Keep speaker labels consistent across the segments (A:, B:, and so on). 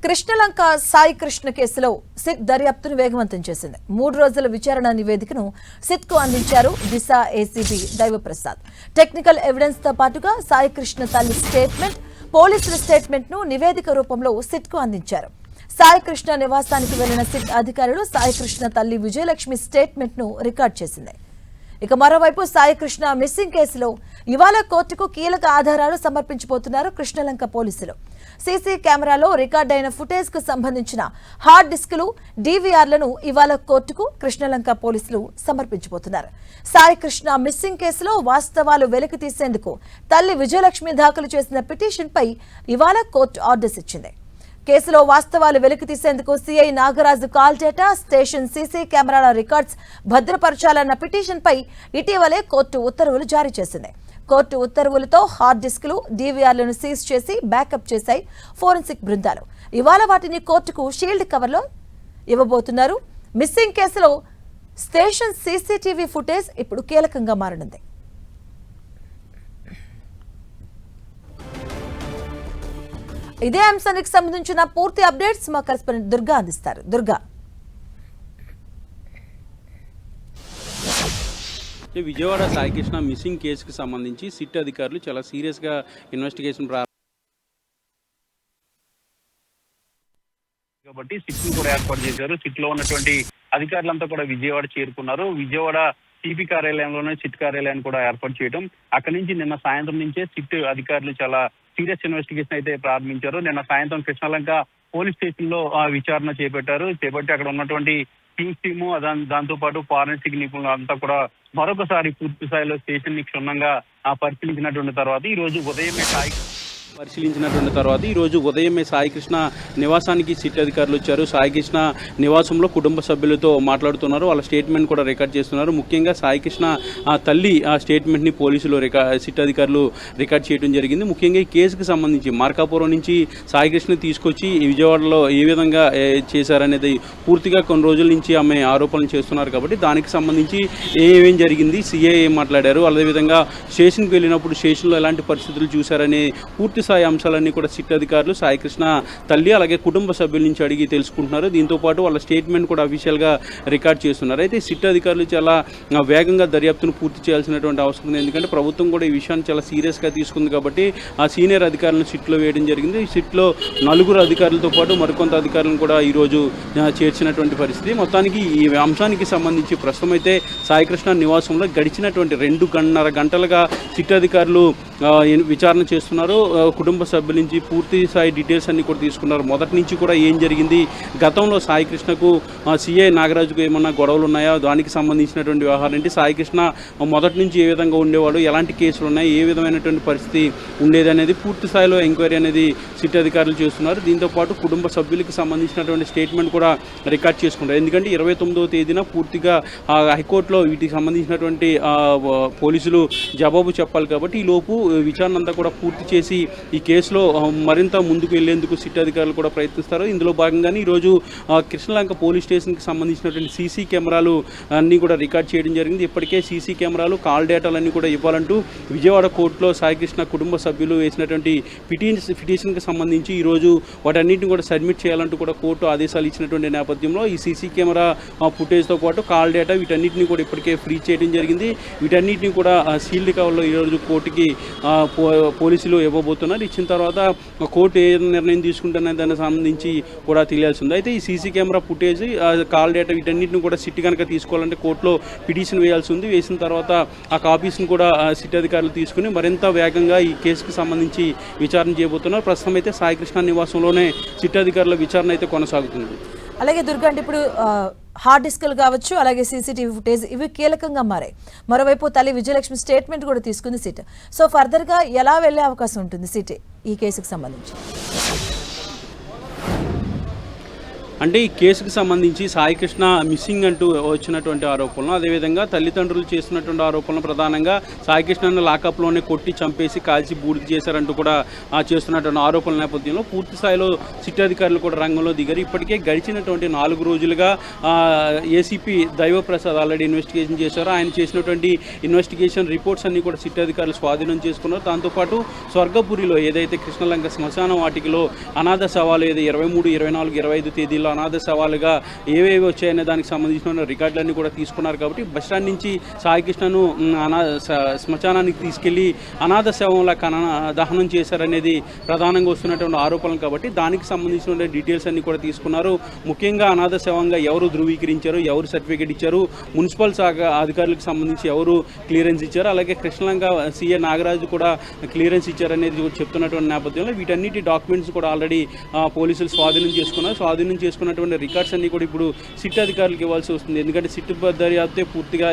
A: కృష్ణలంక సాయి కృష్ణ కేసులో సిట్ దర్యాప్తును వేగవంతం చేసింది. 3 రోజుల విచారణ నివేదికను సిట్కు అందించారు దిశ ఏసీబీ దైవప్రసాద్. టెక్నికల్ ఎవిడెన్స్ తో పాటుగా సాయి కృష్ణ తల్లి స్టేట్మెంట్, పోలీసుల స్టేట్మెంట్ ను నివేదిక రూపంలో సిట్కు అందించారు. సాయి కృష్ణ నివాసానికి వెళ్లిన సిట్ అధికారులు సాయి కృష్ణ తల్లి విజయలక్ష్మి స్టేట్మెంట్ ను రికార్డ్ చేసింది. ఇక మరోవైపు సాయి కృష్ణ మిస్సింగ్ కేసులో ఇవాళ కోర్టుకు కీలక ఆధారాలు సమర్పించబోతున్నారు కృష్ణలంక పోలీసులు. సీసీ కెమెరాలో రికార్డైన ఫుటేజ్ కు సంబంధించిన హార్డ్ డిస్కులు, డీవీఆర్లను ఇవాళ కోర్టుకు కృష్ణలంక పోలీసులు సమర్పించబోతున్నారు. సాయి కృష్ణ మిస్సింగ్ కేసులో వాస్తవాలు వెలికి తీసేందుకు తల్లి విజయలక్ష్మి దాఖలు చేసిన పిటిషన్ పై ఇవాళ కోర్టు ఆర్డర్స్ ఇచ్చింది. కేసులో వాస్తవాలు వెలికి తీసేందుకు CI Nagaraju call data, station CC కెమెరాల రికార్డ్స్ భద్రపరచాలన్న పిటిషన్ పై ఇటీవలే కోర్టు ఉత్తర్వులు జారీ చేసింది. కోర్టు ఉత్తర్వులతో హార్డ్ డిస్కులు, డీవీఆర్లను సీజ్ చేసి బ్యాకప్ చేశాయి ఫోరెన్సిక్ బృందాలు. ఇవాళ వాటిని కోర్టుకు షీల్డ్ కవర్లో ఇవ్వబోతున్నారు. మిస్సింగ్ కేసులో స్టేషన్ సీసీటీవీ ఫుటేజ్ ఇప్పుడు కీలకంగా మారనుంది. ఇదే అంశానికి సంబంధించిన పూర్తి అప్డేట్స్ మా కరెస్పాండెంట్ దుర్గా అందిస్తారు. దుర్గా,
B: విజయవాడ సాయికృష్ణ మిస్సింగ్ కేసుకు సంబంధించి సిట్ అధికారులు చాలా సీరియస్గా ఇన్వెస్టిగేషన్
C: కాబట్టి సిట్ కూడా ఏర్పాటు చేశారు. సిట్ లో ఉన్నటువంటి అధికారులంతా కూడా విజయవాడ చేరుకున్నారు. విజయవాడ సిపి కార్యాలయంలోనే సిట్ కార్యాలయాన్ని కూడా ఏర్పాటు చేయడం, అక్కడి నుంచి నిన్న సాయంత్రం నుంచే సిట్ అధికారులు చాలా సీరియస్ ఇన్వెస్టిగేషన్ అయితే ప్రారంభించారు. నిన్న సాయంత్రం కృష్ణలంక పోలీస్ స్టేషన్ లో విచారణ చేపట్టి అక్కడ ఉన్నటువంటి కింగ్స్ టీము, దాంతో పాటు ఫారెన్సిక్ నిపుణులు అంతా కూడా మరొకసారి పూర్తి స్థాయిలో స్టేషన్ ని క్షుణ్ణంగా పరిశీలించినటువంటి తర్వాత ఈ రోజు ఉదయమే సాయికృష్ణ నివాసానికి సిట్ అధికారులు వచ్చారు. సాయికృష్ణ నివాసంలో కుటుంబ సభ్యులతో మాట్లాడుతున్నారు. వాళ్ళ స్టేట్మెంట్ కూడా రికార్డ్ చేస్తున్నారు. ముఖ్యంగా సాయికృష్ణ తల్లి స్టేట్మెంట్ని పోలీసులు సిట్ అధికారులు రికార్డ్ చేయడం జరిగింది. ముఖ్యంగా ఈ కేసుకు సంబంధించి మార్కాపురం నుంచి సాయికృష్ణ తీసుకొచ్చి విజయవాడలో ఏ విధంగా చేశారనేది పూర్తిగా కొన్ని రోజుల నుంచి ఆమె ఆరోపణలు చేస్తున్నారు. కాబట్టి దానికి సంబంధించి ఏమేం జరిగింది, సిఐ ఏం మాట్లాడారు, అదేవిధంగా స్టేషన్కి వెళ్ళినప్పుడు స్టేషన్లో ఎలాంటి పరిస్థితులు చూశారనే పూర్తి స్థాయి అంశాలన్నీ కూడా సిట్ అధికారులు సాయికృష్ణ తల్లి అలాగే కుటుంబ సభ్యుల నుంచి అడిగి తెలుసుకుంటున్నారు. దీంతో పాటు వాళ్ళ స్టేట్మెంట్ కూడా అఫీషియల్గా రికార్డ్ చేస్తున్నారు. అయితే సిట్ అధికారులు చాలా వేగంగా దర్యాప్తును పూర్తి చేయాల్సినటువంటి అవసరం ఉంది. ఎందుకంటే ప్రభుత్వం కూడా ఈ విషయాన్ని చాలా సీరియస్గా తీసుకుంది. కాబట్టి ఆ సీనియర్ అధికారులను సిట్లో వేయడం జరిగింది. ఈ సిట్లో 4 అధికారులతో పాటు మరికొంత అధికారులను కూడా ఈరోజు చేర్చినటువంటి పరిస్థితి. మొత్తానికి ఈ అంశానికి సంబంధించి ప్రస్తుతం అయితే సాయికృష్ణ నివాసంలో గడిచినటువంటి 2.5 గంటలుగా సిట్ అధికారులు విచారణ చేస్తున్నారు. కుటుంబ సభ్యుల నుంచి పూర్తి స్థాయి డీటెయిల్స్ అన్ని కూడా తీసుకున్నారు. మొదటి నుంచి కూడా ఏం జరిగింది, గతంలో సాయికృష్ణకు సిఐ నాగరాజుకు ఏమన్నా గొడవలు ఉన్నాయా, దానికి సంబంధించినటువంటి వ్యవహారం ఏంటి, సాయికృష్ణ మొదటి నుంచి ఏ విధంగా ఉండేవాడు, ఎలాంటి కేసులు ఉన్నాయి, ఏ విధమైనటువంటి పరిస్థితి ఉండేది అనేది పూర్తి స్థాయిలో ఎంక్వైరీ అనేది సిట్ అధికారులు చేస్తున్నారు. దీంతో పాటు కుటుంబ సభ్యులకు సంబంధించినటువంటి స్టేట్మెంట్ కూడా రికార్డ్ చేసుకుంటారు. ఎందుకంటే 29వ తేదీన పూర్తిగా హైకోర్టులో వీటికి సంబంధించినటువంటి పోలీసులు జవాబు చెప్పాలి. కాబట్టి ఈ లోపు విచారణ అంతా కూడా పూర్తి చేసి ఈ కేసులో మరింత ముందుకు వెళ్లేందుకు సిట్ అధికారులు కూడా ప్రయత్నిస్తారు. ఇందులో భాగంగానే ఈరోజు కృష్ణలంక పోలీస్ స్టేషన్కి సంబంధించినటువంటి సీసీ కెమెరాలు అన్నీ కూడా రికార్డ్ చేయడం జరిగింది. ఇప్పటికే సీసీ కెమెరాలు, కాల్ డేటాలన్నీ కూడా ఇవ్వాలంటూ విజయవాడ కోర్టులో సాయికృష్ణ కుటుంబ సభ్యులు వేసినటువంటి పిటిషన్కి సంబంధించి ఈరోజు వాటన్నింటిని కూడా సబ్మిట్ చేయాలంటూ కూడా కోర్టు ఆదేశాలు ఇచ్చినటువంటి నేపథ్యంలో ఈ సీసీ కెమెరా ఫుటేజ్తో పాటు కాల్ డేటా వీటన్నిటిని కూడా ఇప్పటికే ఫ్రీ చేయడం జరిగింది. వీటన్నిటిని కూడా సీల్డ్ కవర్లో ఈరోజు కోర్టుకి పోలీసులు ఇవ్వబోతున్నారు. ఇచ్చిన తర్వాత కోర్టు ఏ నిర్ణయం తీసుకుంటున్న దానికి సంబంధించి కూడా తెలియాల్సి ఉంది. అయితే ఈ CC camera footage, call data వీటన్నిటిని కూడా సిట్ కనుక తీసుకోవాలంటే కోర్టులో పిటిషన్ వేయాల్సి ఉంది. వేసిన తర్వాత ఆ కాపీస్ని కూడా సిట్ అధికారులు తీసుకుని మరింత వేగంగా ఈ కేసుకు సంబంధించి విచారణ చేయబోతున్నారు. ప్రస్తుతం అయితే సాయికృష్ణ నివాసంలోనే సిట్ అధికారుల విచారణ అయితే కొనసాగుతుంది.
A: అలాగే దుర్గా, అంటే ఇప్పుడు హార్డ్ డిస్కులు కావచ్చు, అలాగే సీసీటీవీ ఫుటేజ్ ఇవి కీలకంగా మారాయి. మరోవైపు తల్లి విజయలక్ష్మి స్టేట్మెంట్ కూడా తీసుకుంది సిట్. సో ఫర్దర్గా ఎలా వెళ్లే అవకాశం ఉంటుంది సిట్ ఈ కేసుకు సంబంధించి?
B: అంటే ఈ కేసుకు సంబంధించి సాయికృష్ణ మిస్సింగ్ అంటూ వచ్చినటువంటి ఆరోపణలు, అదేవిధంగా తల్లిదండ్రులు చేస్తున్నటువంటి ఆరోపణలు, ప్రధానంగా సాయికృష్ణను లాకప్లోనే కొట్టి చంపేసి కాల్చి బూడిద చేశారంటూ కూడా చేస్తున్నటువంటి ఆరోపణల నేపథ్యంలో పూర్తి స్థాయిలో సిట్ అధికారులు కూడా రంగంలో దిగారు. ఇప్పటికే గడిచినటువంటి 4 రోజులుగా ఏసీపీ దైవప్రసాద్ ఆల్రెడీ ఇన్వెస్టిగేషన్ చేశారు. ఆయన చేసినటువంటి ఇన్వెస్టిగేషన్ రిపోర్ట్స్ అన్ని కూడా సిట్ అధికారులు స్వాధీనం చేసుకున్నారు. దాంతోపాటు స్వర్గపురిలో ఏదైతే కృష్ణలంక శ్మశాన వాటికలో అనాథ శవాలు ఏదో 23, 24, 25 తేదీల్లో అనాథ శవాలుగా ఏవేవి వచ్చాయనే దానికి సంబంధించిన రికార్డులన్నీ కూడా తీసుకున్నారు. కాబట్టి బస్టాండ్ నుంచి సాయికృష్ణను శ్మశానానికి తీసుకెళ్లి అనాథ శవంలా దహనం చేశారనేది ప్రధానంగా వస్తున్నటువంటి ఆరోపణలు. కాబట్టి దానికి సంబంధించిన డీటెయిల్స్ అన్ని కూడా తీసుకున్నారు. ముఖ్యంగా అనాథ శవంగా ఎవరు ధృవీకరించారు, ఎవరు సర్టిఫికేట్ ఇచ్చారు, మున్సిపల్ శాఖ అధికారులకు సంబంధించి ఎవరు క్లియరెన్స్ ఇచ్చారు, అలాగే కృష్ణలంక సీఏ నాగరాజు కూడా క్లియరెన్స్ ఇచ్చారనేది చెప్తున్నటువంటి నేపథ్యంలో వీటన్నిటి డాక్యుమెంట్స్ కూడా ఆల్రెడీ పోలీసులు స్వాధీనం చేసుకున్నారు. స్వాధీనం చేసుకున్నటువంటి రికార్డ్స్ అన్ని కూడా ఇప్పుడు సిట్ అధికారులకు ఇవ్వాల్సి వస్తుంది. ఎందుకంటే సిట్ దర్యాప్తే పూర్తిగా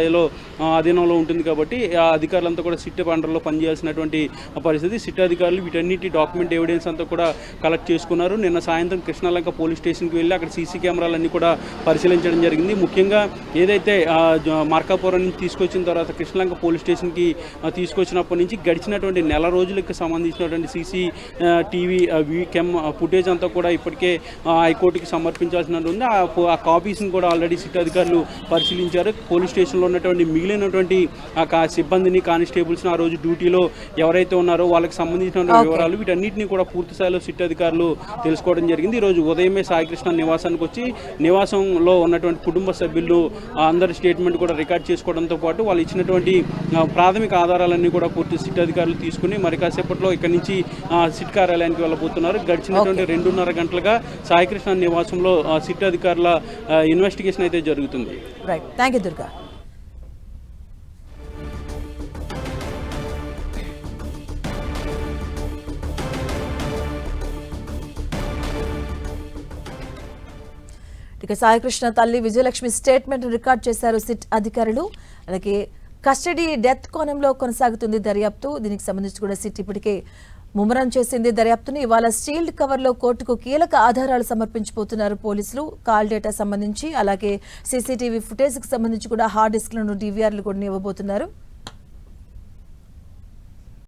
B: అధీనంలో ఉంటుంది. కాబట్టి ఆ అధికారులంతా కూడా సిట్ అండర్లో పనిచేయాల్సినటువంటి పరిస్థితి. సిట్ అధికారులు వీటన్నిటి డాక్యుమెంట్ ఎవిడెన్స్ అంతా కూడా కలెక్ట్ చేసుకున్నారు. నిన్న సాయంత్రం కృష్ణలంక పోలీస్ స్టేషన్కి వెళ్ళి అక్కడ సీసీ కెమెరాలన్నీ కూడా పరిశీలించడం జరిగింది. ముఖ్యంగా ఏదైతే మార్కాపురం నుంచి తీసుకొచ్చిన తర్వాత కృష్ణలంక పోలీస్ స్టేషన్కి తీసుకొచ్చినప్పటి నుంచి గడిచినటువంటి నెల రోజులకు సంబంధించినటువంటి సీసీ టీవీ ఫుటేజ్ అంతా కూడా ఇప్పటికే హైకోర్టుకి సమర్పించాల్సిన ఉంది. ఆ కాపీస్ని కూడా ఆల్రెడీ సిట్ అధికారులు పరిశీలించారు. పోలీస్ స్టేషన్లో ఉన్నటువంటి మిగిలినటువంటి సిబ్బందిని, కానిస్టేబుల్స్ని ఆ రోజు డ్యూటీలో ఎవరైతే ఉన్నారో వాళ్ళకి సంబంధించిన వివరాలు వీటన్నిటిని కూడా పూర్తి స్థాయిలో సిట్ అధికారులు తెలుసుకోవడం జరిగింది. ఈరోజు ఉదయమే సాయికృష్ణ నివాసానికి వచ్చి నివాసంలో ఉన్నటువంటి కుటుంబ సభ్యులు అందరి స్టేట్మెంట్ కూడా రికార్డ్ చేసుకోవడంతో పాటు వాళ్ళు ఇచ్చినటువంటి ప్రాథమిక ఆధారాలన్నీ కూడా పూర్తి సిట్ అధికారులు తీసుకుని మరి కాసేపట్లో ఇక్కడి నుంచి సిట్ కార్యాలయానికి వెళ్ళబోతున్నారు. గడిచినటువంటి 2.5 గంటలుగా సాయికృష్ణ నివాసంలో సిట్ అధికారుల ఇన్వెస్టిగేషన్ అయితే జరుగుతుంది.
A: Right, thank you Durga. ఇక సాయికృష్ణ తల్లి విజయలక్ష్మి స్టేట్మెంట్ రికార్డ్ చేశారు సిట్ అధికారులు. అలాగే కస్టడీ డెత్ కోణంలో కొనసాగుతుంది దర్యాప్తు. దీనికి సంబంధించి కూడా సిట్ ఇప్పటికే ముమ్మరం చేసింది దర్యాప్తుని. ఇవాళ స్టీల్డ్ కవర్లో కోర్టుకు కీలక ఆధారాలు సమర్పించబోతున్నారు పోలీసులు. కాల్ డేటా సంబంధించి అలాగే సీసీటీవీ ఫుటేజ్కి సంబంధించి కూడా హార్డ్ డిస్క్లను, డివిఆర్లు కూడా ఇవ్వబోతున్నారు.